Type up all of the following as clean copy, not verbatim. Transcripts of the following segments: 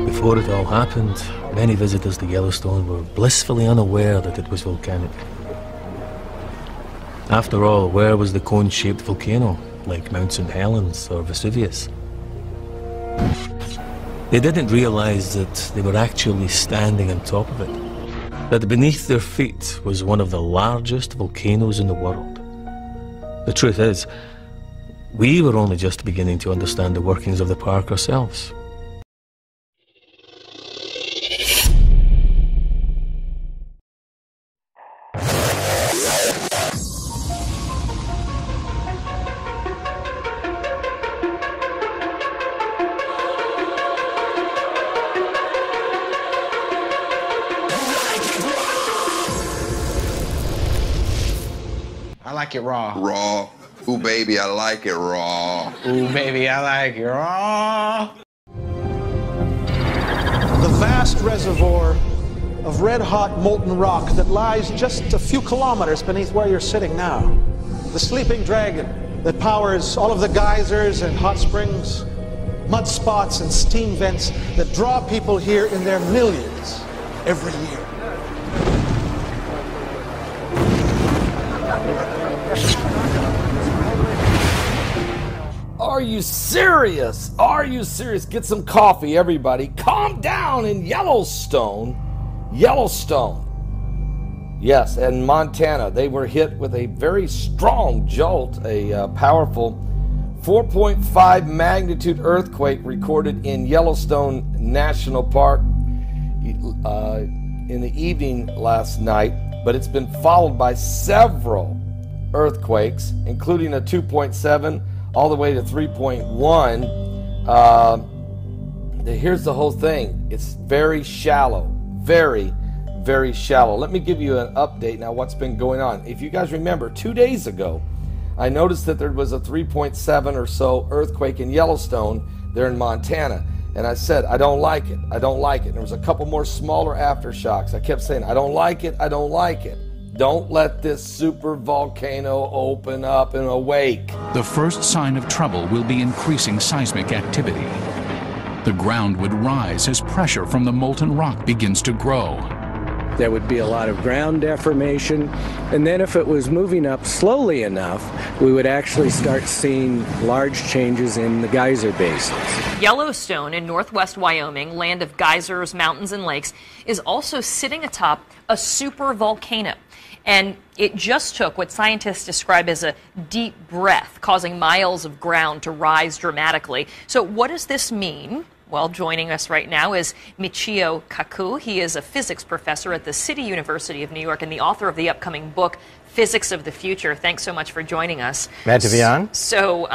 Before it all happened, many visitors to Yellowstone were blissfully unaware that it was volcanic. After all, where was the cone-shaped volcano, like Mount St. Helens or Vesuvius? They didn't realize that they were actually standing on top of it, that beneath their feet was one of the largest volcanoes in the world. The truth is, we were only just beginning to understand the workings of the park ourselves. I like it raw. Raw. Ooh, baby, I like it raw. Ooh, baby, I like it raw. The vast reservoir of red-hot molten rock that lies just a few kilometers beneath where you're sitting now. The sleeping dragon that powers all of the geysers and hot springs, mud spots and steam vents that draw people here in their millions every year. Are you serious? Are you serious? Get some coffee, everybody. Calm down in Yellowstone. Yellowstone. Yes, and Montana. They were hit with a very strong jolt, a powerful 4.5 magnitude earthquake recorded in Yellowstone National Park in the evening last night, but it's been followed by several earthquakes, including a 2.7 all the way to 3.1. Here's the whole thing. It's very shallow, very, very shallow. Let me give you an update now what's been going on. If you guys remember, 2 days ago, I noticed that there was a 3.7 or so earthquake in Yellowstone there in Montana. And I said, I don't like it. I don't like it. And there was a couple more smaller aftershocks. I kept saying, I don't like it. I don't like it. Don't let this super volcano open up and awake. The first sign of trouble will be increasing seismic activity. The ground would rise as pressure from the molten rock begins to grow. There would be a lot of ground deformation, and then if it was moving up slowly enough, we would actually start seeing large changes in the geyser basins. Yellowstone in northwest Wyoming, land of geysers, mountains, and lakes, is also sitting atop a super volcano. And it just took what scientists describe as a deep breath, causing miles of ground to rise dramatically. So what does this mean? Well, joining us right now is Michio Kaku. He is a physics professor at the City University of New York and the author of the upcoming book, Physics of the Future. Thanks so much for joining us. Glad to be on. So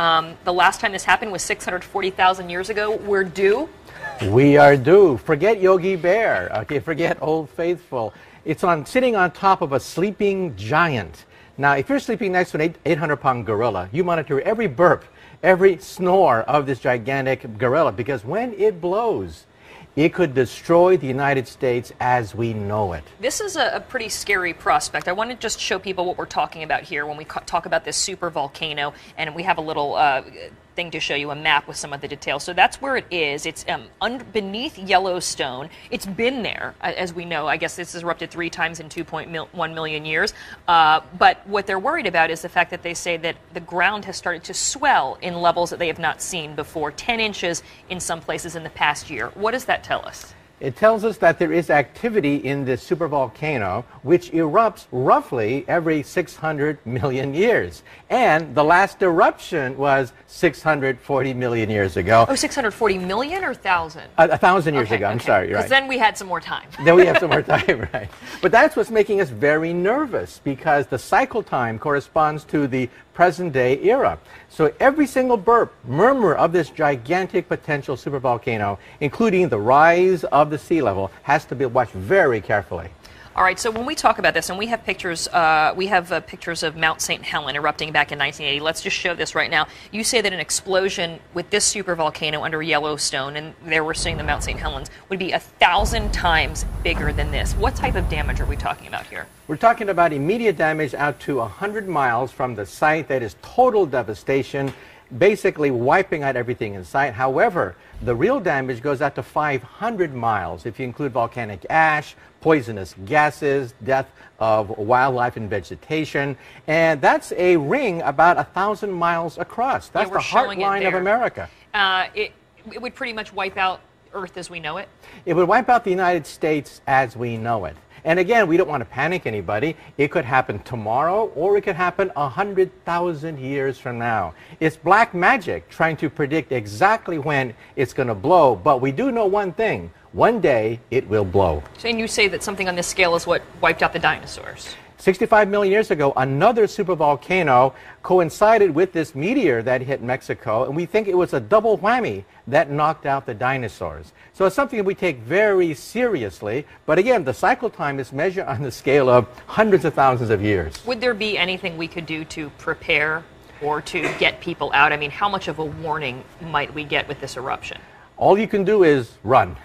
the last time this happened was 640,000 years ago. We're due? We are due. Forget Yogi Bear. Okay, forget Old Faithful. It's sitting on top of a sleeping giant. Now, if you're sleeping next to an 800-pound gorilla, you monitor every burp, every snore of this gigantic gorilla, because when it blows, it could destroy the United States as we know it. This is a pretty scary prospect. I want to just show people what we're talking about here when we talk about this super volcano, and we have a little thing to show you, a map with some of the details. So that's where it is. It's beneath Yellowstone. It's been there, as we know. I guess this has erupted 3 times in 2.1 million years. But what they're worried about is the fact that they say that the ground has started to swell in levels that they have not seen before, 10 inches in some places in the past year. What does that tell us? It tells us that there is activity in this supervolcano, which erupts roughly every 600 million years. And the last eruption was 640 million years ago. Oh, 640 million or 1,000? 1,000 years ago, I'm sorry, you're right. Because then we had some more time. Then we have some more time, right. But that's what's making us very nervous, because the cycle time corresponds to the present-day era. So every single burp, murmur of this gigantic potential supervolcano, including the rise of the sea level, has to be watched very carefully. All right, so when we talk about this, and we have pictures, pictures of Mount St. Helen erupting back in 1980. Let's just show this right now. You say that an explosion with this supervolcano under Yellowstone, and there we're seeing the Mount St. Helens, would be 1,000 times bigger than this. What type of damage are we talking about here? We're talking about immediate damage out to 100 miles from the site. That is total devastation, basically wiping out everything in sight. However, the real damage goes out to 500 miles if you include volcanic ash, poisonous gases, death of wildlife and vegetation, and that's a ring about 1,000 miles across. That's the heartline of America. It would pretty much wipe out Earth as we know it? It would wipe out the United States as we know it. And again, we don't want to panic anybody. It could happen tomorrow, or it could happen 100,000 years from now. It's black magic trying to predict exactly when it's going to blow, but we do know one thing. One day, it will blow. And you say that something on this scale is what wiped out the dinosaurs. 65 million years ago, another supervolcano coincided with this meteor that hit Mexico, and we think it was a double whammy that knocked out the dinosaurs. So it's something that we take very seriously, but again, the cycle time is measured on the scale of hundreds of thousands of years. Would there be anything we could do to prepare or to get people out? I mean, how much of a warning might we get with this eruption? All you can do is run.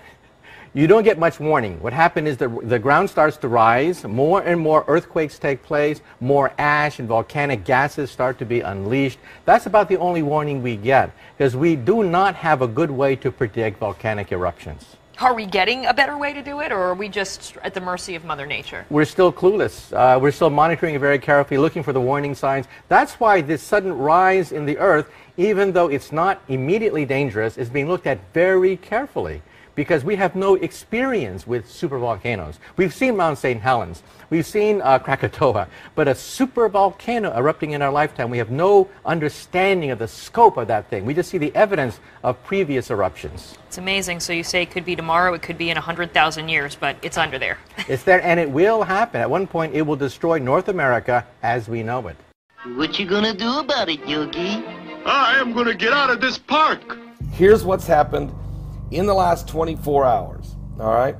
You don't get much warning. What happened is the ground starts to rise, more and more earthquakes take place, more ash and volcanic gases start to be unleashed. That's about the only warning we get, because we do not have a good way to predict volcanic eruptions. Are we getting a better way to do it, or are we just at the mercy of Mother Nature? We're still clueless. We're still monitoring it very carefully, looking for the warning signs. That's why this sudden rise in the Earth, even though it's not immediately dangerous, is being looked at very carefully, because we have no experience with supervolcanoes. We've seen Mount St. Helens, we've seen Krakatoa, but a supervolcano erupting in our lifetime, we have no understanding of the scope of that thing. We just see the evidence of previous eruptions. It's amazing. So you say it could be tomorrow, it could be in 100,000 years, but it's under there. It's there, and it will happen. At one point, it will destroy North America as we know it. What you gonna do about it, Yogi? I am gonna get out of this park. Here's what's happened in the last 24 hours, all right?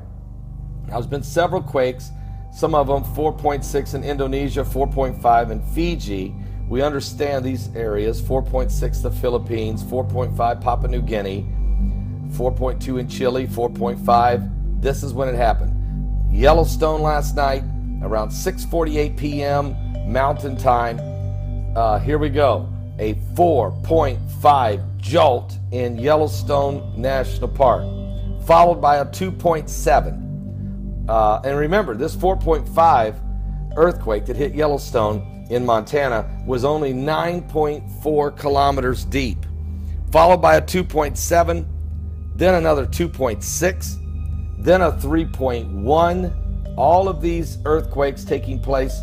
Now, there's been several quakes, some of them 4.6 in Indonesia, 4.5 in Fiji. We understand these areas, 4.6 the Philippines, 4.5 Papua New Guinea, 4.2 in Chile, 4.5. This is when it happened. Yellowstone last night, around 6:48 p.m. Mountain Time. Here we go. A 4.5 jolt in Yellowstone National Park, followed by a 2.7. And remember, this 4.5 earthquake that hit Yellowstone in Montana was only 9.4 kilometers deep, followed by a 2.7, then another 2.6, then a 3.1. All of these earthquakes taking place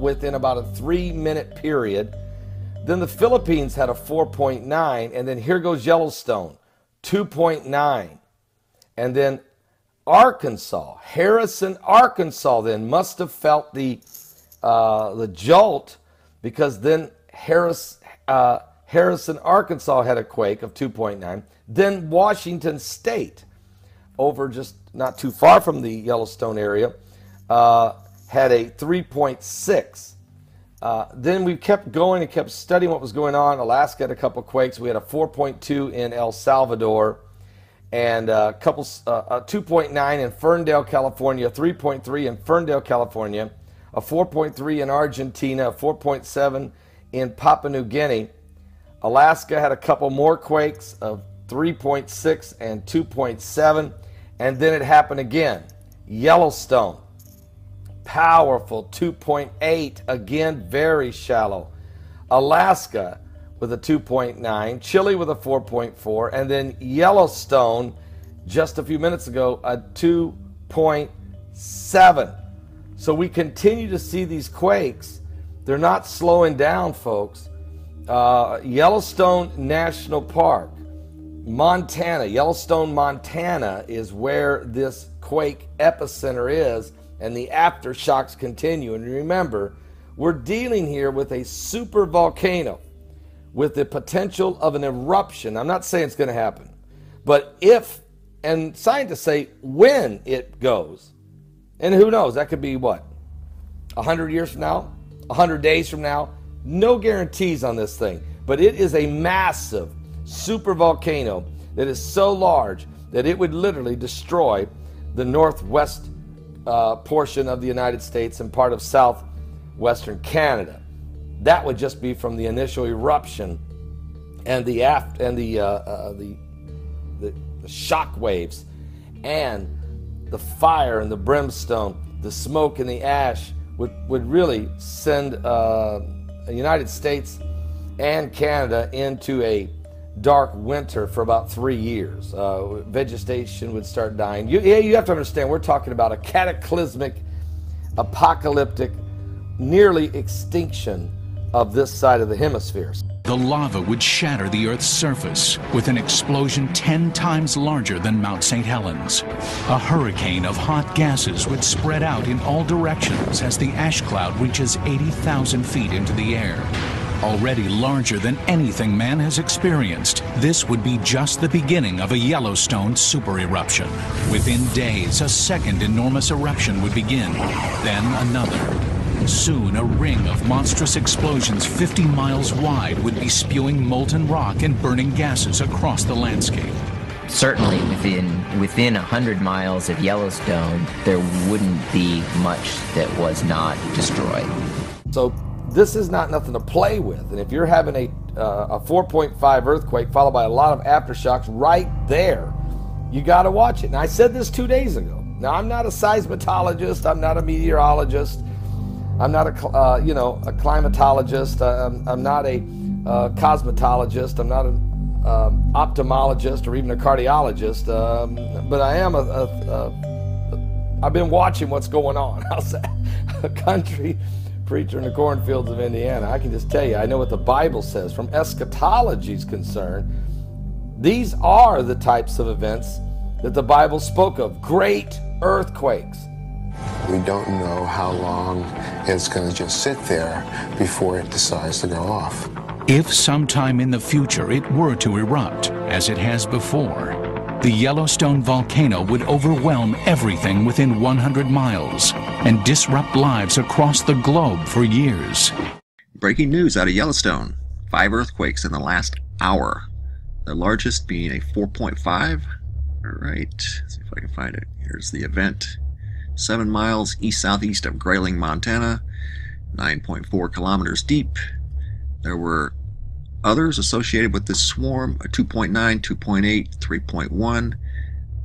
within about a 3-minute period. Then the Philippines had a 4.9, and then here goes Yellowstone, 2.9. And then Arkansas, Harrison, Arkansas then must have felt the jolt, because then Harrison, Arkansas had a quake of 2.9. Then Washington State, over just not too far from the Yellowstone area, had a 3.6. Then we kept going and kept studying what was going on. Alaska had a couple quakes. We had a 4.2 in El Salvador, and a 2.9 in Ferndale, California, 3.3 in Ferndale, California, a 4.3 in Argentina, a 4.7 in Papua New Guinea. Alaska had a couple more quakes of 3.6 and 2.7, and then it happened again. Yellowstone, powerful 2.8, again very shallow. Alaska with a 2.9, Chile with a 4.4, and then Yellowstone just a few minutes ago, a 2.7. So we continue to see these quakes. They're not slowing down, folks. Yellowstone National Park, Montana, Yellowstone, Montana is where this quake epicenter is, and the aftershocks continue. And remember, we're dealing here with a super volcano with the potential of an eruption. I'm not saying it's going to happen, but if, and scientists say when it goes, And who knows, that could be what, 100 years from now, 100 days from now? No guarantees on this thing, but it is a massive super volcano that is so large that it would literally destroy the northwest portion of the United States and part of southwestern Canada. That would just be from the initial eruption and the shock waves and the fire and the brimstone, the smoke and the ash would really send the United States and Canada into a dark winter for about 3 years. Vegetation would start dying. You have to understand, we're talking about a cataclysmic, apocalyptic, nearly extinction of this side of the hemisphere. The lava would shatter the Earth's surface with an explosion 10 times larger than Mount St. Helens. A hurricane of hot gases would spread out in all directions as the ash cloud reaches 80,000 feet into the air. Already larger than anything man has experienced, this would be just the beginning of a Yellowstone super eruption. Within days, a second enormous eruption would begin, then another. Soon, a ring of monstrous explosions 50 miles wide would be spewing molten rock and burning gases across the landscape. Certainly within 100 miles of Yellowstone, there wouldn't be much that was not destroyed. So this is not nothing to play with. And if you're having a 4.5 earthquake followed by a lot of aftershocks right there, you got to watch it. And I said this 2 days ago. Now, I'm not a seismologist. I'm not a meteorologist. I'm not a climatologist. I'm not a cosmetologist. I'm not an ophthalmologist or even a cardiologist. But I am I've been watching what's going on. How's that? A country preacher in the cornfields of Indiana. I can just tell you, I know what the Bible says. From eschatology is concerned, these are the types of events that the Bible spoke of. Great earthquakes. We don't know how long it's going to just sit there before it decides to go off. If sometime in the future it were to erupt, as it has before, the Yellowstone volcano would overwhelm everything within 100 miles and disrupt lives across the globe for years. Breaking news out of Yellowstone. 5 earthquakes in the last hour. The largest being a 4.5. All right, let's see if I can find it. Here's the event. 7 miles east-southeast of Grayling, Montana, 9.4 kilometers deep. There were others associated with this swarm, a 2.9, 2.8, 3.1,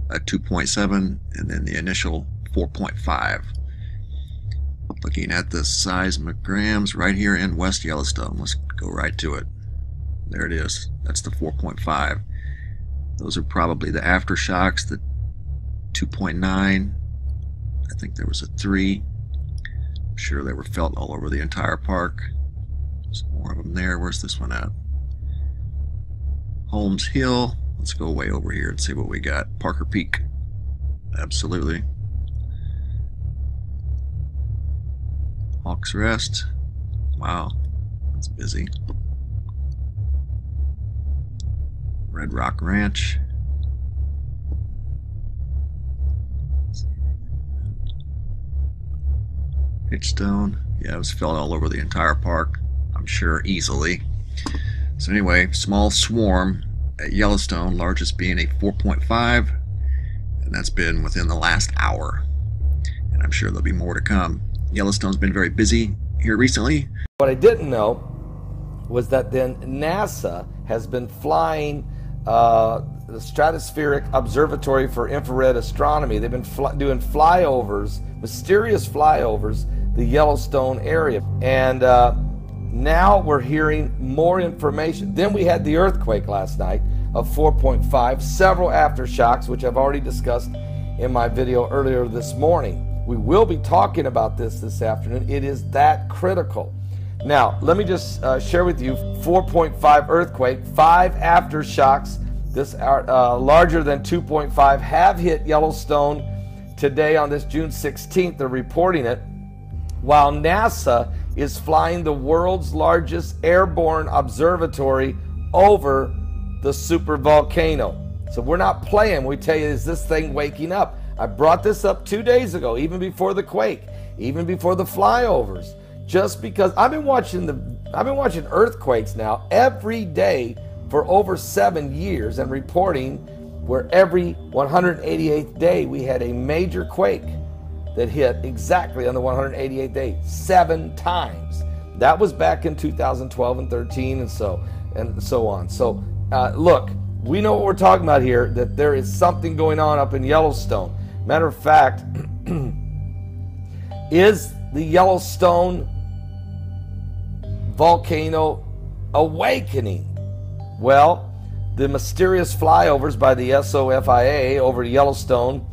a 2.7, and then the initial 4.5. Looking at the seismograms right here in West Yellowstone. Let's go right to it. There it is. That's the 4.5. Those are probably the aftershocks, the 2.9. I think there was a 3. I'm sure they were felt all over the entire park. Some more of them there. Where's this one at? Holmes Hill. Let's go way over here and see what we got. Parker Peak. Absolutely. Hawks Rest. Wow, that's busy. Red Rock Ranch. Hitchstone. Yeah, it was felt all over the entire park, I'm sure, easily. So anyway, small swarm at Yellowstone, largest being a 4.5, and that's been within the last hour. And I'm sure there'll be more to come. Yellowstone's been very busy here recently. What I didn't know was that then NASA has been flying the Stratospheric Observatory for Infrared Astronomy. They've been doing flyovers, mysterious flyovers, the Yellowstone area. And now we're hearing more information. Then we had the earthquake last night of 4.5, several aftershocks, which I've already discussed in my video earlier this morning. We will be talking about this afternoon. It is that critical. Now, let me just share with you 4.5 earthquake, 5 aftershocks. This larger than 2.5 have hit Yellowstone today on this June 16th. They're reporting it, while NASA is flying the world's largest airborne observatory over the supervolcano. So we're not playing. We tell you, is this thing waking up? I brought this up 2 days ago, even before the quake, even before the flyovers, just because I've been watching earthquakes now every day for over 7 years and reporting where every 188th day we had a major quake that hit exactly on the 188th day, 7 times. That was back in 2012 and 13 and so on. So look, we know what we're talking about here, that there is something going on up in Yellowstone. Matter of fact, is the Yellowstone volcano awakening? Well, the mysterious flyovers by the SOFIA over to Yellowstone.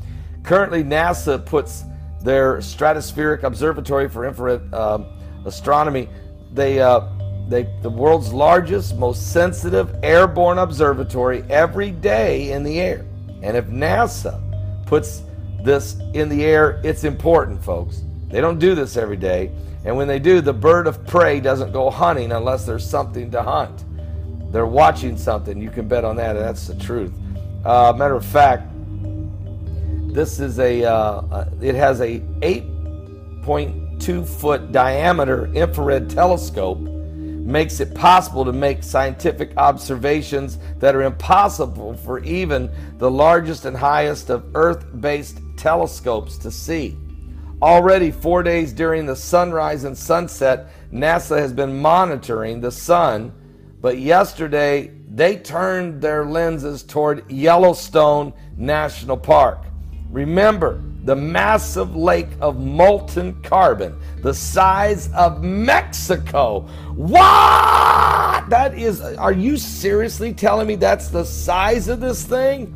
Currently, NASA puts their stratospheric observatory for infrared astronomy, the world's largest, most sensitive airborne observatory every day in the air. And if NASA puts this in the air, it's important, folks. They don't do this every day. And when they do, the bird of prey doesn't go hunting unless there's something to hunt. They're watching something. You can bet on that, and that's the truth. Matter of fact, this is it has a 8.2 foot diameter infrared telescope, makes it possible to make scientific observations that are impossible for even the largest and highest of Earth-based telescopes to see. Already 4 days during the sunrise and sunset, NASA has been monitoring the sun, but yesterday they turned their lenses toward Yellowstone National Park. Remember, the massive lake of molten carbon, the size of Mexico. What? That is, are you seriously telling me that's the size of this thing?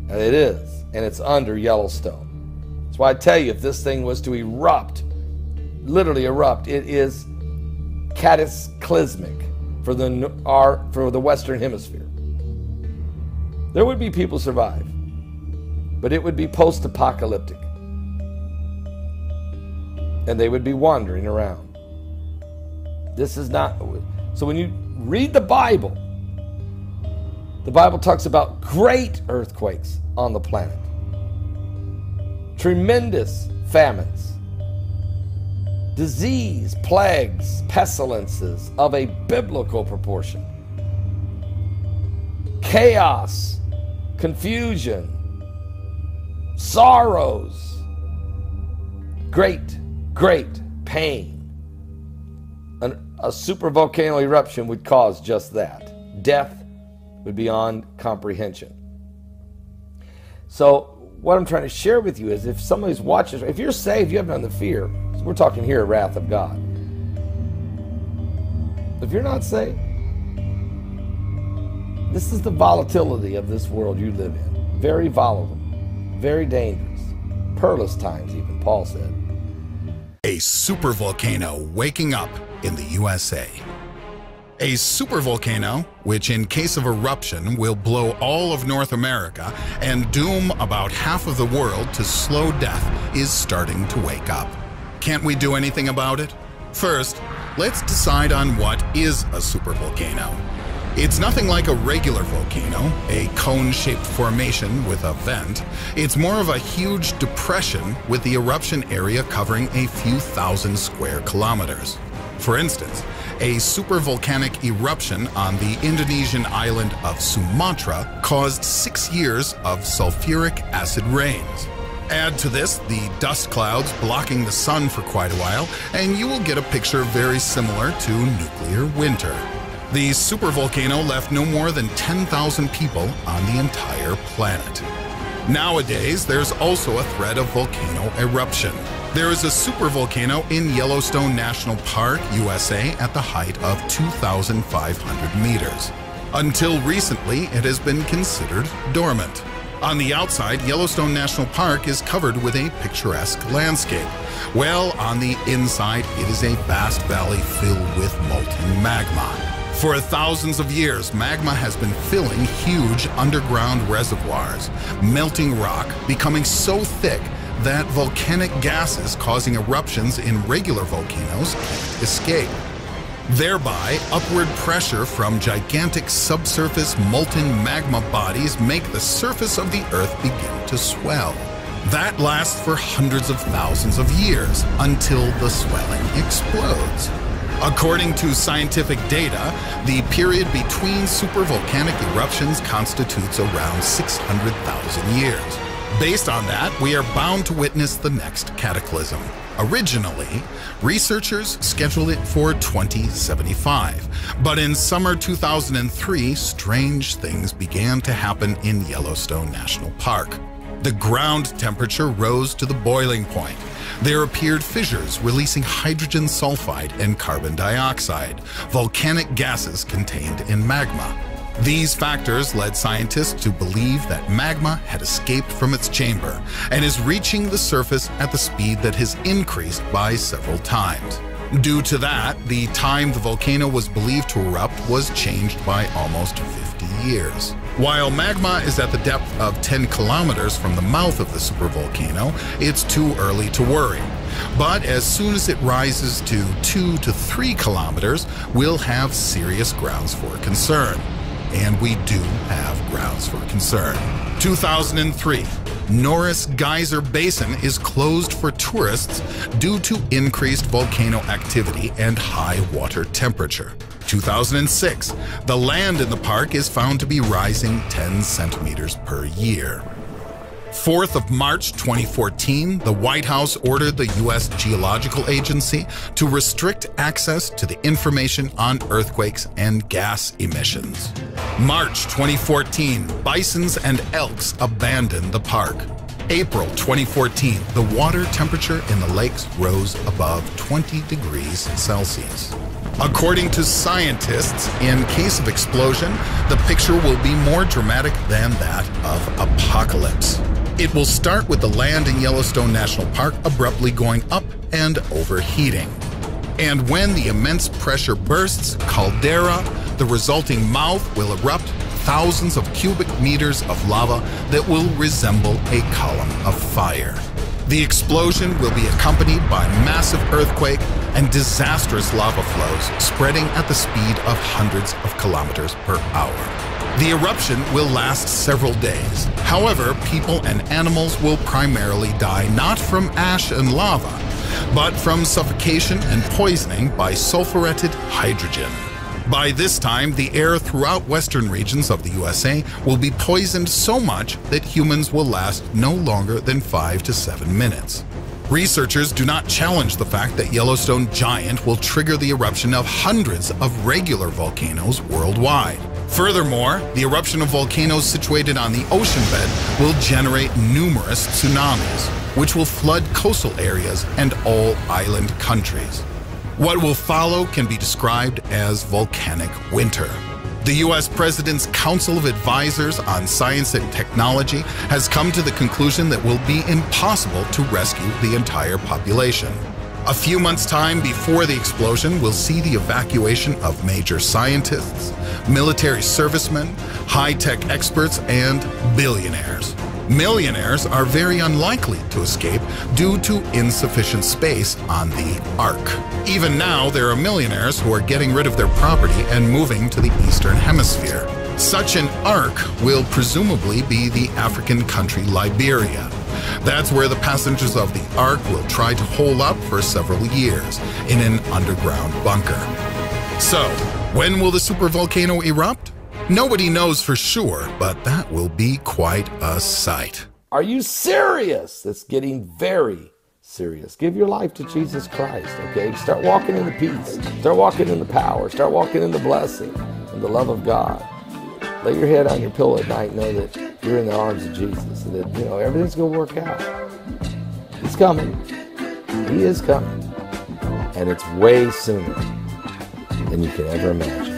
It is, and it's under Yellowstone. That's why I tell you, if this thing was to erupt, literally erupt, it is cataclysmic for the Western Hemisphere. There would be people survive, but it would be post-apocalyptic. And they would be wandering around. This is not... So when you read the Bible talks about great earthquakes on the planet. Tremendous famines. Disease, plagues, pestilences of a biblical proportion. Chaos, confusion, sorrows, great pain. A supervolcano eruption would cause just that. Death would be beyond comprehension. So what I'm trying to share with you is, if somebody's watching, if you're saved, you have none of the fear. So we're talking here, wrath of God. If you're not saved, this is the volatility of this world you live in. Very volatile, very dangerous. Perilous times, even, Paul said. A supervolcano waking up in the USA. A supervolcano, which in case of eruption will blow all of North America and doom about half of the world to slow death, is starting to wake up. Can't we do anything about it? First, let's decide on what is a supervolcano. It's nothing like a regular volcano, a cone-shaped formation with a vent. It's more of a huge depression with the eruption area covering a few thousand square kilometers. For instance, a supervolcanic eruption on the Indonesian island of Sumatra caused 6 years of sulfuric acid rains. Add to this the dust clouds blocking the sun for quite a while, and you will get a picture very similar to nuclear winter. The supervolcano left no more than 10,000 people on the entire planet. Nowadays, there's also a threat of volcano eruption. There is a supervolcano in Yellowstone National Park, USA, at the height of 2,500 meters. Until recently, it has been considered dormant. On the outside, Yellowstone National Park is covered with a picturesque landscape. Well, on the inside, it is a vast valley filled with molten magma. For thousands of years, magma has been filling huge underground reservoirs, melting rock, becoming so thick that volcanic gases causing eruptions in regular volcanoes can't escape. Thereby, upward pressure from gigantic subsurface molten magma bodies make the surface of the Earth begin to swell. That lasts for hundreds of thousands of years until the swelling explodes. According to scientific data, the period between supervolcanic eruptions constitutes around 600,000 years. Based on that, we are bound to witness the next cataclysm. Originally, researchers scheduled it for 2075, but in summer 2003, strange things began to happen in Yellowstone National Park. The ground temperature rose to the boiling point. There appeared fissures releasing hydrogen sulfide and carbon dioxide, volcanic gases contained in magma. These factors led scientists to believe that magma had escaped from its chamber and is reaching the surface at the speed that has increased by several times. Due to that, the time the volcano was believed to erupt was changed by almost 50 years. While magma is at the depth of 10 kilometers from the mouth of the supervolcano, it's too early to worry. But as soon as it rises to 2 to 3 kilometers, we'll have serious grounds for concern. And we do have grounds for concern. 2003, Norris Geyser Basin is closed for tourists due to increased volcano activity and high water temperature. 2006, the land in the park is found to be rising 10 centimeters per year. 4th of March 2014, the White House ordered the U.S. Geological Agency to restrict access to the information on earthquakes and gas emissions. March 2014, bisons and elks abandoned the park. April 2014, the water temperature in the lakes rose above 20 degrees Celsius. According to scientists, in case of explosion, the picture will be more dramatic than that of apocalypse. It will start with the land in Yellowstone National Park abruptly going up and overheating. And when the immense pressure bursts, caldera, the resulting mouth will erupt thousands of cubic meters of lava that will resemble a column of fire. The explosion will be accompanied by massive earthquake and disastrous lava flows spreading at the speed of hundreds of kilometers per hour. The eruption will last several days. However, people and animals will primarily die not from ash and lava, but from suffocation and poisoning by sulfuretted hydrogen. By this time, the air throughout western regions of the USA will be poisoned so much that humans will last no longer than 5 to 7 minutes. Researchers do not challenge the fact that Yellowstone Giant will trigger the eruption of hundreds of regular volcanoes worldwide. Furthermore, the eruption of volcanoes situated on the ocean bed will generate numerous tsunamis, which will flood coastal areas and all island countries. What will follow can be described as volcanic winter. The U.S. President's Council of Advisors on Science and Technology has come to the conclusion that it will be impossible to rescue the entire population. A few months' time before the explosion, we'll see the evacuation of major scientists, military servicemen, high-tech experts, and billionaires. Millionaires are very unlikely to escape due to insufficient space on the Ark. Even now, there are millionaires who are getting rid of their property and moving to the Eastern Hemisphere. Such an Ark will presumably be the African country Liberia. That's where the passengers of the Ark will try to hole up for several years in an underground bunker. So, when will the supervolcano erupt? Nobody knows for sure, but that will be quite a sight. Are you serious? It's getting very serious. Give your life to Jesus Christ, okay? Start walking in the peace. Start walking in the power. Start walking in the blessing and the love of God. Lay your head on your pillow at night and know that you're in the arms of Jesus and that, everything's going to work out. He's coming. He is coming. And it's way sooner than you can ever imagine.